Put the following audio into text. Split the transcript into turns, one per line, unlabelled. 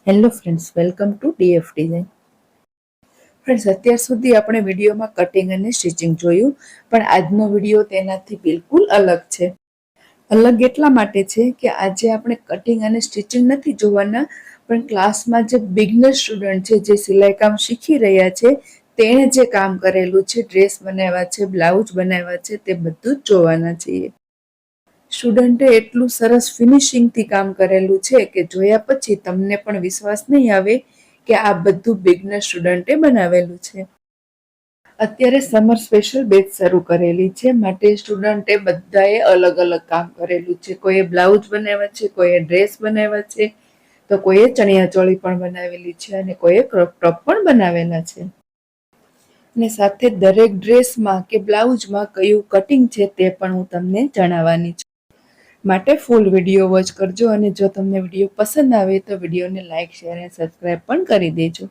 Hello friends, welcome to DF design. Friends, અત્યાર સુધી આપણે વિડીયોમાં કટિંગ અને સ્ટિચિંગ જોયું, પણ આજનો વિડીયો તેનાથી બિલકુલ અલગ છે. અલગ એટલા માટે છે કે આજે આપણે કટિંગ અને સ્ટિચિંગ નથી જોવાના, પણ ક્લાસમાં જે બિગનર સ્ટુડન્ટ છે, જે સિલાઈ કામ શીખી રહ્યા છે, તેણે જે કામ કરેલું છે, ડ્રેસ બનાવ્યા છે, બ્લાઉઝ બનાવ્યા છે, તે બધું જ જોવાના છીએ. સ્ટુડન્ટે એટલું સરસ ફિનિશિંગથી કામ કરેલું છે કે જોયા પછી તમને પણ વિશ્વાસ નહીં આવે કે આ બધું બિગનર સ્ટુડન્ટે બનાવેલું છે. અત્યારે સમર સ્પેશિયલ બેચ શરૂ કરેલી છે, માટે સ્ટુડન્ટે બધાએ અલગ અલગ કામ કરેલું છે. કોઈએ બ્લાઉઝ બનાવ્યા છે, કોઈએ ડ્રેસ બનાવ્યા છે, તો કોઈએ ચણિયા ચોળી પણ બનાવેલી છે અને કોઈએ ક્રોપ ટોપ પણ બનાવેલા છે. અને સાથે દરેક ડ્રેસમાં કે બ્લાઉઝમાં કયું કટિંગ છે તે પણ હું તમને જણાવવાની છું. માટે ફૂલ વિડીયો વોચ કરજો, અને જો તમને વિડીયો પસંદ આવે તો વિડીયોને લાઇક, શેર અને સબસ્ક્રાઈબ પણ કરી દેજો.